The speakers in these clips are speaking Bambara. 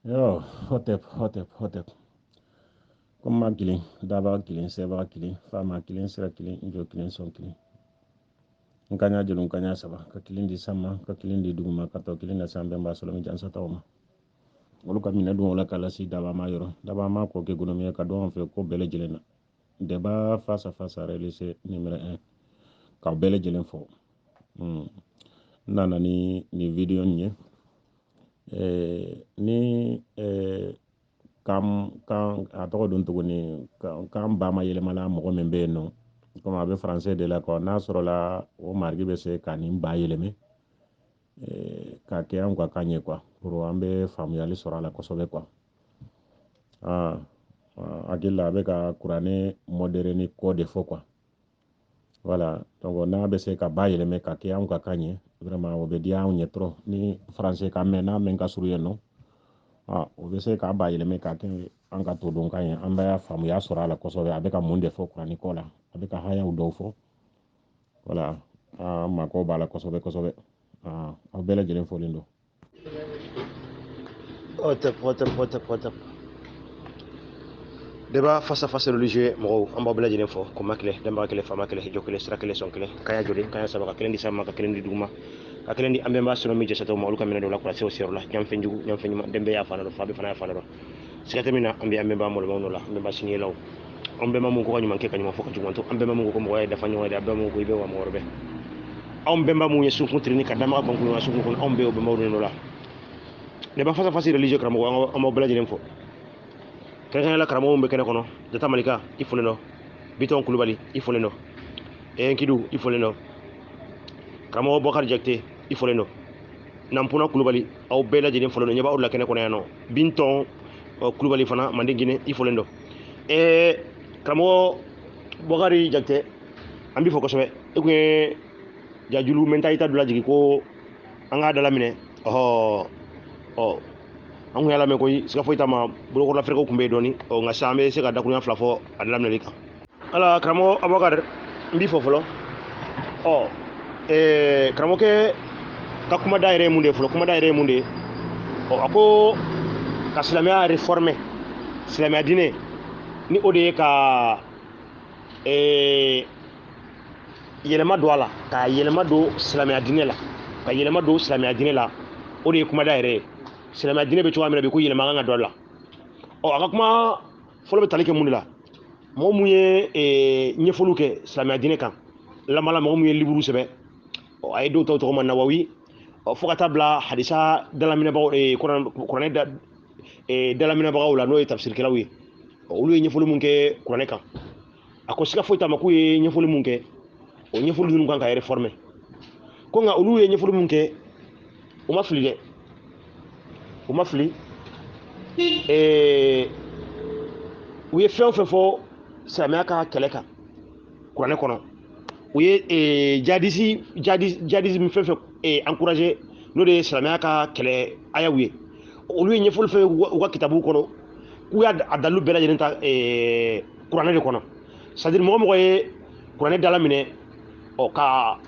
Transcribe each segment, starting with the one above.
Yo, hotep. Comme ma kilin, d'abord kilin, c'est pas kilin, femme kilin, c'est kilin, injo kilin, son kilin. Nkanya jelu nkanya saba, ka kilin di sama, ka kilin di duguma, ka to kilin na sambe mba solo mi jansa tawma. Olu ka mina dun wala kala si daba ma yoro. Daba ma ko ke gunomi ka don fe ko bele jelena. Débat face à face à réaliser numéro 1. Ka bele jelen fo. Nana ni video nye. Ni kam a tɔgɔ don tuguni kan ba ma yɛlɛmala mɔgɔ min bɛ yen nɔ komi a bɛ faransɛ de la kɔ n'a sɔrɔla o marigi bɛ se ka nin ba yɛlɛmɛ ka kɛ an ka kan ye quoi pour an bɛ faamuyali sɔrɔ a la kosɛbɛ quoi hakili la a bɛ ka kuranɛ modéré ni kɔ de fɔ quoi voilà donc n'a bɛ se ka ba yɛlɛmɛ ka kɛ an ka kan ye vraiment o bɛ diya anw ye trop ni faransɛ kan mɛn n'a mɛn ka surun yen nɔ o bɛ se k'a ba yɛlɛmɛ k'a kɛ an ka to don kan ye an bɛ faamuya sɔrɔ a la kosɛbɛ a bɛ ka mun de fɔ kuranɛ ko la a bɛ ka hayaw dɔw fɔ voilà an mako b'a la kosɛbɛ kosɛbɛ aw bɛɛ lajɛlen fɔlen don hotep débat face à face religieux mɔgɔw an b'aw bɛɛ lajɛlen fɔ kɔma kelen dɛnbaga kelen faama kelen hijo kelen sira kelen sɔn kelen kaya joli kaya saba ka kelen di sama ka kelen di duguma ka kelen di an bɛnba sɔrɔ min jɛsɛtɔ ma olu ka minɛ dɔw la kɔlɔsi o siyɔrɔ la ɲanfɛn jugu ɲanfɛn ɲuman denbɛ y'a fana dɔ fa bɛ fana y'a fana dɔ siga tɛ min na an bɛ an bɛnba mɔlɔmaw nɔ la an bɛnba siniyɛlaw an bɛnba mun ko ka ɲuman kɛ ka ɲuman fɔ ka juguman to an bɛnba mun ko mɔgɔ ye dafa ɲɔgɔn ye an bɛnba mun ko i bɛ wa mɔgɔ wɛrɛ bɛ anw bɛnba mun ye sunkun tirini ka damaga kɔnkun ɲɔgɔn sunkun kɔnɔ anw bɛɛ o bɛnbaw nɔ la débat face à face religieux karamɔgɔ an b'aw bɛɛ lajɛlen fɔ kɛrɛnkɛrɛnnenya karamɔgɔw bɛ kɛnɛ kɔnɔ Jata Malika i folen dɔ Bitɔn Kulubali i folen dɔ Nkidu i folen dɔ karamɔgɔ Bɔkari Jakite i folen dɔ Nampuna Kulubali aw bɛɛ lajɛlen folen dɔ ɲɛ b'aw la kɛnɛ kɔnɔ yan nɔ Bintɔn Kulubali fana Manden Ginɛ i folen dɔ karamɔgɔ Bɔkari Jakite an b'i fɔ kosɛbɛ e kun ye jajulu mɛnta i ta dɔ lajigi ko an k'a dalaminɛ an kun y'a lamɛn koyi siga foyi t'a ma bolokɔrɔla feerekew kun bɛ yen dɔɔni nka sisan an bɛ se ka dakuruɲa fila fɔ a daminɛli kan ala karamɔgɔ Abubakari n b'i fɔ fɔlɔ karamɔgɔkɛ ka kumada yɛrɛ ye mun de ye fɔlɔ kumada yɛrɛ ye mun de ye a ko ka silamɛya réformer silamɛya diinɛ ni o de ye ka yɛlɛma don a la ka yɛlɛma don silamɛya diinɛ la ka yɛlɛma don silamɛya diinɛ la o de ye kumada yɛrɛ ye silamɛya diinɛ bɛ cogoya min na bi ko yɛlɛma kan ka don a la a ka kuma fɔlɔ bɛ tali kɛ mun de la mɔgɔ mun ye ɲɛfɔliw kɛ silamɛya diinɛ kan lamala mɔgɔ mun ye liburu sɛbɛn a ye dɔw tɔgɔ ma Nawawi fo ka taa bila hadisa dalaminɛbagaw kuranɛ dalaminɛbagaw la n'o ye tafsirikɛlaw ye olu ye ɲɛfɔli mun kɛ kuranɛ kan a ko siga foyi t'a ma k'u ye ɲɛfɔli mun kɛ o ɲɛfɔli ninnu kan ka réformer ko nka olu ye ɲɛfɔli mun kɛ u ma fili dɛ u ma fili u ye fɛn o fɛn fɔ silamɛya ka kɛlɛ kan kuranɛ kɔnɔ u ye jadisme fɛn fɛn encouragé n'o de ye silamɛya ka kɛlɛ ayaw ye olu ye ɲɛfɔli fɛn u ka kitabu kɔnɔ k'u y'a dalilu bɛɛ lajɛlen ta kuranɛ de kɔnɔ c'est à dire mɔgɔ mɔgɔ ye kuranɛ dala minɛ ka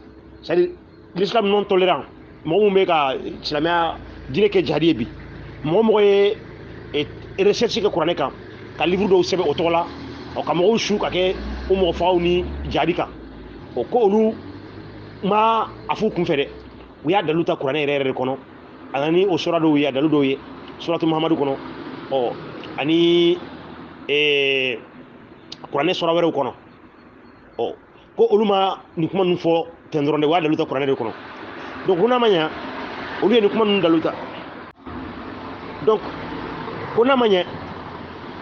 c'est à dire l'islam non tolérant mɔgɔ mun bɛ ka silamɛya diinɛ kɛ jihadi ye bi mɔgɔ mɔgɔ ye recherche kɛ kuranɛ kan ka livre dɔw sɛbɛn o tɔgɔ la ka mɔgɔw su ka kɛ o mɔgɔ fagaw ni jihadi kan ko olu ma a f'u kunfɛ dɛ u y'a dalilu ta kuranɛ yɛrɛ yɛrɛ de kɔnɔ a na ni o sura dɔw ye a dalilu dɔw ye suratu Muhamadu kɔnɔ ani kuranɛ sura wɛrɛw kɔnɔ ko olu ma nin kuma ninnu fɔ ten dɔrɔn de u y'a dalilu ta kuranɛ de kɔnɔ donc ko n'a ma ɲɛ olu ye nin kuma ninnu dalilu ta donc ko n'a ma ɲɛ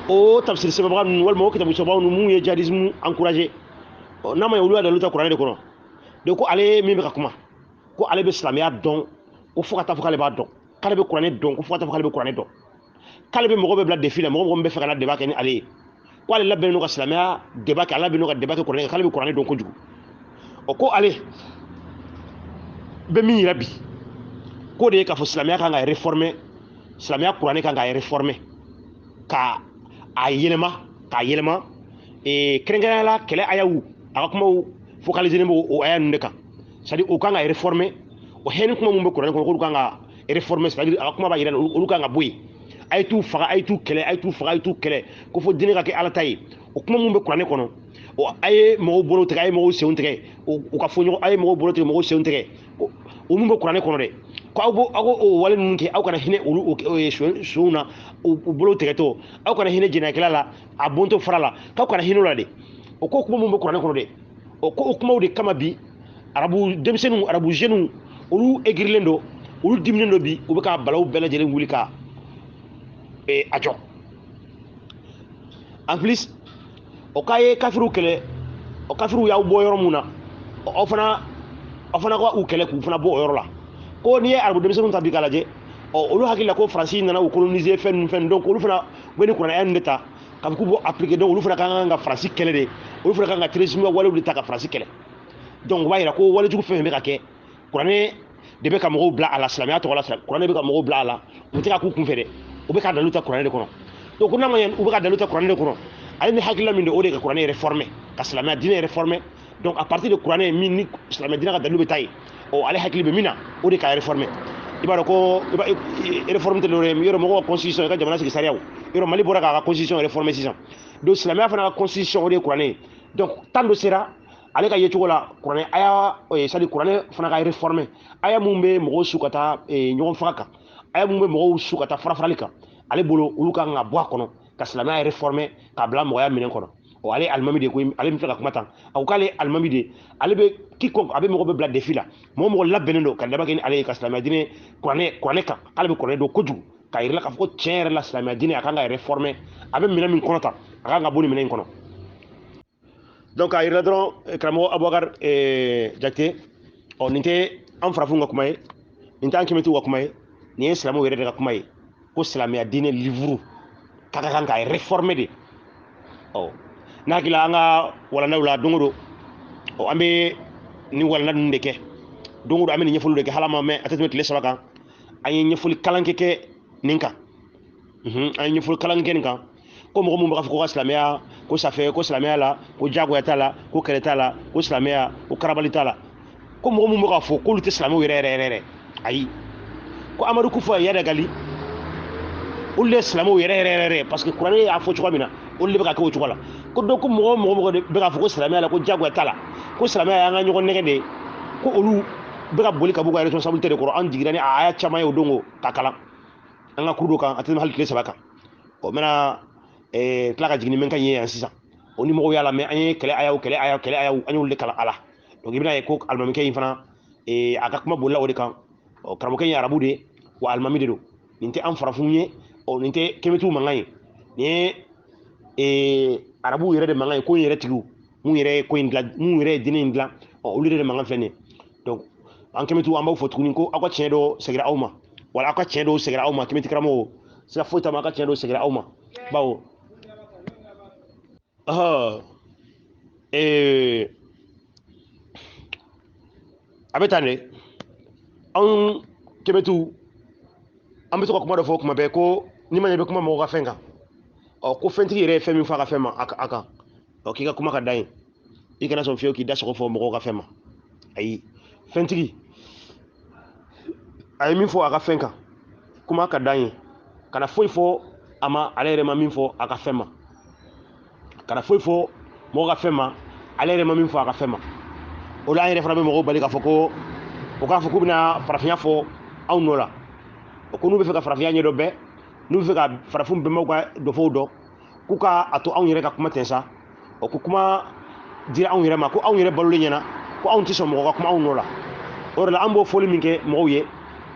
o tafsir sɛbɛnbaga ninnu walima o kitabu sɛbɛnbaga ninnu mun ye jihadisme encouragé n'a ma ɲɛ olu y'a dalilu ta kuranɛ de kɔnɔ donc ko ale min bɛ ka kuma ko ale bɛ silamɛya dɔn ko fo ka taa fɔ k'ale b'a dɔn k'ale bɛ kuranɛ dɔn ko fo ka taa fɔ k'ale bɛ kuranɛ dɔn k'ale bɛ mɔgɔ bɛ bila défi la mɔgɔ mɔgɔ min bɛ fɛ ka na débat kɛ ni ale ye ko ale labɛnnen don ka silamɛya débat kɛ ale labɛnnen don ka débat kɛ kuranɛ kan k'ale bɛ kuranɛ dɔn kojugu ko ale bɛ min yira bi k'o de ye k'a fɔ silamɛya kan ka réformer silamɛya kuranɛ kan ka réformer ka a yɛlɛma kɛrɛnkɛrɛnnenya la kɛlɛ ayaw a ka kumaw focaliser b'o o aya ninnu de kan c'est à dire o kan ka réformer o hɛni kuma mun bɛ kuranɛ kɔnɔ k'olu kan ka réformer c'est à dire a ka kuma b'a yira olu kan ka bɔ yen ay tu faga ay tu kɛlɛ ay tu faga ay tu kɛlɛ ko fo diinɛ ka kɛ ala ta ye o kuma mun bɛ kuranɛ kɔnɔ o a ye mɔgɔw bolo tigɛ a ye mɔgɔw senw tigɛ u ka fɔ ɲɔgɔn a ye mɔgɔw bolo tigɛ mɔgɔw senw tigɛ o mun bɛ kuranɛ kɔnɔ dɛ ko aw o wale ninnu kɛ aw kana hinɛ olu sonw na u bolo tigɛtɔ aw kana hinɛ jɛnɛkɛla la a bontɔ fara la k'aw kana hinɛ o la dɛ o ko kuma mun bɛ kuranɛ kɔnɔ dɛ o ko o kumaw de kama bi arabu denmisɛnninw arabu jeunes olu egirilen don olu diminen don bi u bɛ ka balaw bɛɛ lajɛlen wuli ka a jɔ en plus o k'a ye kafiriw kɛlɛ o kafiriw y'aw bɔ yɔrɔ mun na aw fana ka u kɛlɛ k'u fana bɔ o yɔrɔ la ko n'i ye arabu denmisɛnninw ta bi k'a lajɛ olu hakili la ko faransi nana u coloniser fɛn donc olu fana u bɛ ni kuranɛya ninnu de ta k'a fɔ k'u b'o appliquer donc olu fana ka kan ka faransi kɛlɛ de olu fana ka kan ka terrorisme walew de ta ka faransi kɛlɛ donc o b'a yira ko walejugu fɛn fɛn bɛ ka kɛ kuranɛ de bɛ ka mɔgɔw bila a la silamɛya tɔgɔ la kuranɛ bɛ ka mɔgɔw bila a la u tɛ ka k'u kunfɛ dɛ u bɛ ka dalu ta kuranɛ de kɔnɔ donc ko n'a ma ɲɛ u bɛ ka dalu ta kuranɛ de kɔnɔ ale ni hakilila min don o de ka kuranɛ réformer ka silamɛya diinɛ réformer donc à partir de kuranɛ min ni silamɛya diinɛ ka dalu bɛ taa yen ale hakili bɛ min na o de ka réformer i b'a dɔn ko réforme tɛ dɔwɛrɛ ye yɔrɔ mɔgɔw ka constitution i ka jamana sigi sariyaw yɔrɔ Mali bɔra k'a ka constitution réformer sisan donc silamɛya fana ka constitution o de ye kuranɛ ye donc temps dɔ sera ale ka yecogo la kuranɛ a y'a c'est à dire kuranɛ fana ka réformer aya mun bɛ mɔgɔw su ka taa ɲɔgɔn faga kan aya mun bɛ mɔgɔw su ka taa farafarali kan ale bolo olu kan ka bɔ a kɔnɔ ka silamɛya réformer k'a bila mɔgɔya minɛn kɔnɔ ale alimami de ko ale bɛ fɛ ka kuma tan a ko k'ale alimami de ale bɛ quiconque a bɛ mɔgɔ bɛ bila défi la mɔgɔ labɛnnen don ka daba kɛ ni ale ye ka silamɛya diinɛ kuranɛ kan k'ale bɛ kuranɛ don kojugu k'a yirala k'a fɔ ko tiɲɛ yɛrɛ la silamɛya diinɛ a kan ka réformer a bɛ minɛn min kɔnɔ tan a kan ka bɔ nin minɛn in kɔnɔ donc a yirala dɔrɔn karamɔgɔ Abubakar Jakite nin tɛ an farafinw ka kuma ye nin tɛ an kɛmɛtiw ka kuma ye nin ye silamɛw yɛrɛ de ka kuma ye ko silamɛya diinɛ livre ka kan ka réformer de n'a hakili an ka walandaw la don o don an bɛ nin walanda ninnu de kɛ don o don an bɛ nin ɲɛfɔliw de kɛ hali a ma mɛn a tɛ tɛmɛ tile 3 kan an ye ɲɛfɔli kalan kɛ nin kan an ye ɲɛfɔli kalan kɛ nin kan ko mɔgɔ mun bɛ k'a fɔ ko ka silamɛya ko safɛ ko silamɛya la ko jagoya t'a la ko kɛlɛ t'a la ko silamɛya ko karabali t'a la ko mɔgɔ mun bɛ k'a fɔ k'olu tɛ silamɛw yɛrɛ ayi ko Amadu Kufa Yadagali olu de ye silamɛw yɛrɛ parce que kuranɛ y'a fɔ cogoya min na olu de bɛ ka kɛ o cogo la ko donc ko mɔgɔ bɛ k'a fɔ ko silamɛya la ko jagoya t'a la ko silamɛya y'an ka ɲɔgɔn nɛgɛ de ye ko olu bɛ ka boli ka bɔ u ka responsabilité de kɔrɔ an jiginna ni a aya caman ye o don ka kalan an ka kuru dɔ kan a tɛ tɛmɛ hali tile 3 kan n bɛna tila ka jigin ni min ka ɲɛ yan sisan o ni mɔgɔw y'a lamɛn an ye kɛlɛ ayaw an y'olu de kalan a la donc i bɛna ye ko alimamikɛ in fana a ka kuma bolila o de kan karamɔgɔkɛ in ye arabu de ye wa alimami de don nin tɛ an farafinw ye nin tɛ kɛmɛtiw mankan ye nin ye arabuw yɛrɛ de mankan ye ko in yɛrɛ tigiw mun yɛrɛ ye ko in dilan mun yɛrɛ ye diinɛ in dilan olu de mankan filɛ nin ye donc an kɛmɛtiw an b'aw fɔ tuguni ko aw ka tiɲɛ dɔ segira aw ma wala aw ka tiɲɛ dɔw segira aw ma kɛmɛti karamɔgɔw sira foyi t'a ma aw ka tiɲɛ dɔw segira aw ma bawo a bɛ tan de anw kɛmɛtiw an bɛ to ka kuma dɔ fɔ kuma bɛɛ ko ni ma ɲɛ bɛ kuma mɔgɔ ka fɛn kan ko fɛntigi yɛrɛ ye fɛn min fɔ a ka fɛn ma a kan k'i ka kuma ka da yen i kana sɔn fiyewu k'i da sogo fɔ mɔgɔw ka fɛn ma ayi fɛntigi a ye min fɔ a ka fɛn kan kuma ka da yen kana foyi fɔ a ma ale yɛrɛ ma min fɔ a ka fɛn ma kana foyi fɔ mɔgɔ ka fɛn ma ale yɛrɛ ma min fɔ a ka fɛn ma o la an yɛrɛ fana bɛ mɔgɔw bali k'a fɔ ko o k'a fɔ k'u bɛna farafinya fɔ anw nɔ la ko n'u bɛ fɛ ka farafinya ɲɛdɔn bɛɛ n'u bɛ fɛ ka farafinw bɛnbaw ka dɔfɔw dɔn k'u k'a to anw yɛrɛ ka kuma ten sa ko kuma dira anw yɛrɛ ma ko anw yɛrɛ balolen ɲɛna ko anw tɛ sɔn mɔgɔ ka kuma anw nɔ la o de la an b'o fɔli min kɛ mɔgɔw ye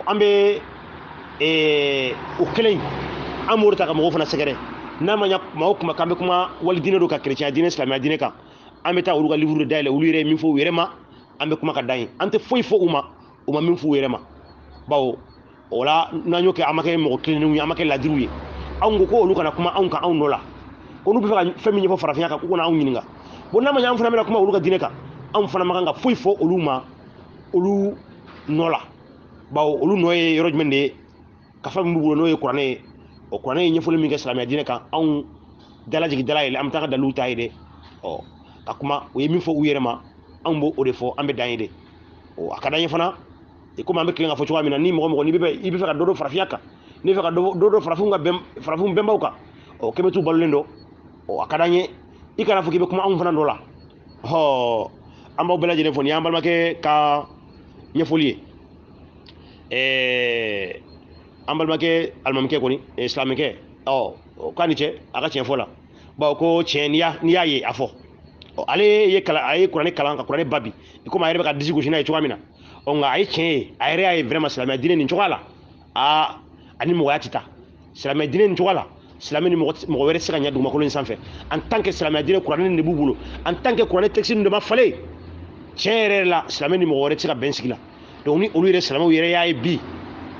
an bɛ o kelen an b'o de ta ka mɔgɔw fana sɛgɛrɛ n'a ma ɲɛ kuma o kuma k'an bɛ kuma wali diinɛ don ka chrétien diinɛ silamɛya diinɛ kan an bɛ taa olu ka livre de dayɛlɛ olu yɛrɛ ye min fɔ u yɛrɛ ma an bɛ kuma ka da yen an tɛ foyi fɔ u ma min fɔ u yɛrɛ ma bawo o la n'an y'o kɛ an ma kɛ mɔgɔ kilennenw ye an ma kɛ ladiriw ye anw ko olu kana kuma anw kan anw nɔ la ko n'u bɛ fɛ ka fɛn min ɲɛfɔ farafinya kan k'u kana anw ɲininka bon n'a ma ɲɛ an fana bɛna kuma olu ka diinɛ kan anw fana ma kan ka foyi fɔ olu ma olu nɔ la bawo olu nɔ ye yɔrɔ jumɛn de ye ka fɛn min b'u bolo n'o ye kuranɛ ye o kuranɛ ye ɲɛfɔli min kɛ silamɛya diinɛ kan anw dalajigi dala yɛlɛ an bɛ taa ka dalilu ta ye dɛ ka kuma o ye min fɔ u yɛrɛ ma anw b'o de fɔ an bɛ dan ye de a ka d'an ye fana komi an bɛ tilen ka fɔ cogoya min na ni mɔgɔ n'i bɛ fɛ ka dɔ farafinya kan ni fe ka do farafun ga farafun bembaw ka o kebe tu balulen do o akadanye ikana fuki be kuma an fana do la ho amba bela jene foni amba make ka nyefoliye ambal make almamke koni islamike o kani che aka chen fola ba ko chen ni ya ye afo ale ye kala ay qur'ani kala ka qur'ani babi ko ma yere ka disi ko shina e mina o nga ay chen ayre ay vraiment islam dine ni chwala ani mo yatita islam dine ni chwala islam ni mo were sika nya duma ko len sanfe en tant que islam dine qur'ani ne bubulo en tant que qur'ani texte de ma fale chen la islam ni mo were sika ben sigila donc ni olu yere islam yere ya bi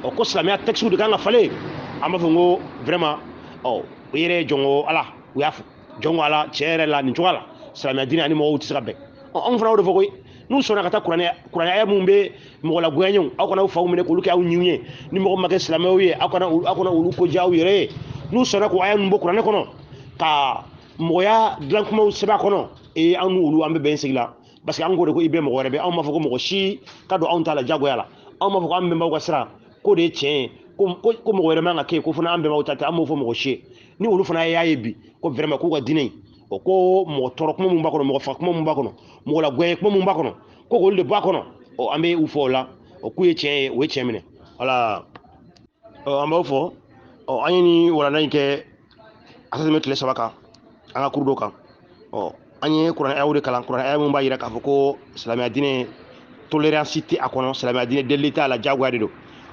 o ko islamia texte de kanga fale amba fongo vraiment o yere jongo ala uyafu jongo ala chere la ni chwala islamia dini ani mo wuti sabe on fana do fokoy nu sona kata qur'an aya mumbe mo la goyanyo akona u fawmene ko luki aw nyiwnye ni mo make islamia wiye akona ulu ko jaw yere nu sona ko aya mbo qur'an kono ka moya dlan kuma seba kono e anu ulu ambe ben sigla parce que an gode ko ibe mo worebe an ma foko mo shi kado an tala jago yala an ma foko ambe mbaw ka sira ko de tien ko mo were manga ke ko fana ambe mawta ta ammo fo mo she ni wolu fana ya yebi ko vraiment ko ga dinay o ko mo toro ko mo mbakono mo fa ko mo mbakono mo la gwe ko mo mbakono ko ko le bakono o ambe u fo la o ku ye tien we tien mine wala o amba fo o anyini wala nay ke asase metle sabaka anga kurdo kan o anye kuran ayawde kala kuran ayamu mba yira ka fo ko islamia dine tolérance akono islamia dine de l'état la jaguade do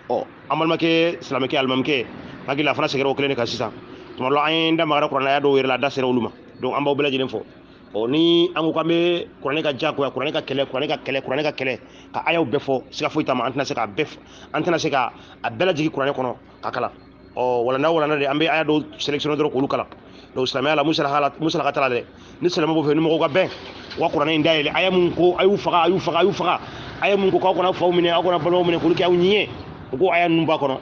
o amal make islamike almamke magi la France gero klene ka sisa to lo ayenda magara qur'an ya do wer la dasere uluma donc amba bela jinen fo o ni angu kambe qur'an ka jako qur'an ka kele ka ayaw befo sika fo itama antna sika bef antna sika abela jigi qur'an kono kakala o wala na de ambe aya do sélection do ko kala do islamia la musala tala de ni salama bo fe ni mo ko ben wa qur'an indayele ayamun ko ayu faga ayamun ko ko na fawmine akona balo mine ko luki aw nyiye ko aya numba kono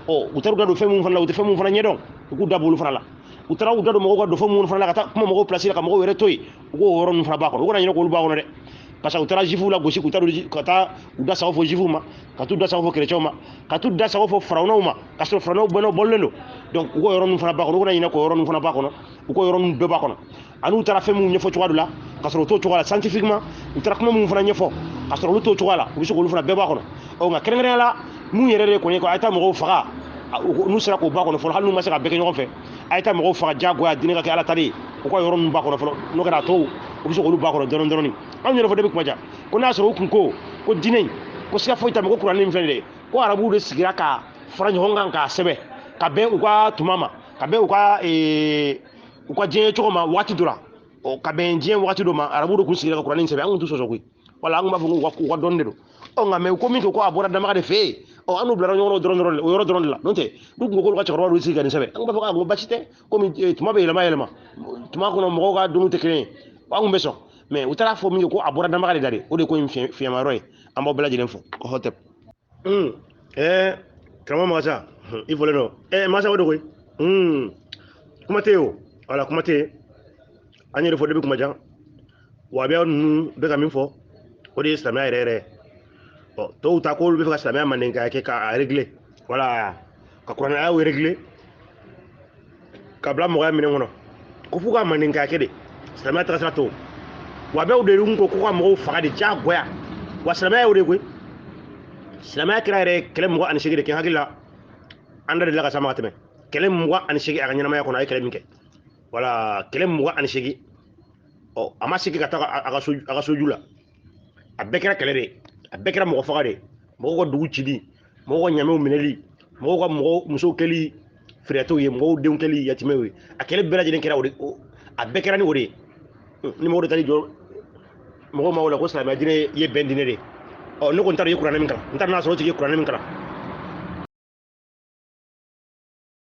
o utaru do femu fana uti femu fana nyedon ko dabulu fana la utaru do mo ko do femu fana la kata kuma mo ko placer ka mo were toy ko woron fana ba ko ko na nyino ko lu ba kono de parce que utara jifu la gosi utaru kata uda sa fo jifu ma katu da sa fo chrétien ma katu da sa fo farauna ma kasto farauna bono bollendo donc ko woron fana ba ko na nyino ko woron fana ba kono ko woron be ba kono anu utara femu nyefo chwadu la kasto to chwala scientifiquement utara kuma mo fana nyefo kasto lu to chwala ko biso ko lu fana be ba kono o nga krengrena la mu yere ko ne ko ayta mo faga nu sera ko ba ko fo hal nu ma sera be ko fe ayta mo faga jago ya dini ka ala tali ko yoron ba ko fo no gara to o biso ko lu ba ko doron ni an yere fo de ko ja ko na soro kun ko dinay ko sika fo ita mo ko qur'an ni fende ko arabu de sigira ka franyo hongan ka sebe ka be ko tumama ka be ko je to ma wati dura o ka be je wati do ma arabu de kun sigira ka qur'an ni sebe an tu so so ko wala an ma fo ko donde do o nga me ko min ko abora dama de fe o anu bla nyoro doron la nonte du ko ko chakro ru siga ni sebe an ba fa ko bachite ko mi tuma be yelma tuma ko no mo ga dum te kene wa ngum beso mais utara fo mi ko abora dama de dare o de ko fi ma roy am ba bla jelen fo ko hotep kama ma sa il faut le no ma sa wodo ko kuma teo wala kuma te anyere fo de be kuma ja wa be nu be ka min fo o de islamia rere to ta ko be fa islamia manen ka ke ka régler voilà ka qur'an a régler ka bla mo ga minen ngono ko fu ka manen ka ke de islamia ta sa to wa be o de ko ko mo fa de ja goya wa islamia o de ko islamia kira re kele mo an shigi de ke hakilla anda de la ka sama teme kele mo an shigi a nyama ya ko na kele minke voilà kele mo an shigi o ama shigi ka ta aga sojula a bekera kele de a bekera mo faga de mo ko dugu cidi mo ko nyame o mineli mo ko mo muso keli freto ye mo de keli yatimewe a kele bela jinen kera o de a bekera ni o de ni mo de tali jo mo ko mawla ko islam adine ye bendine de o no ko ntar ye qur'an min kala ntar na so ci ye qur'an min kala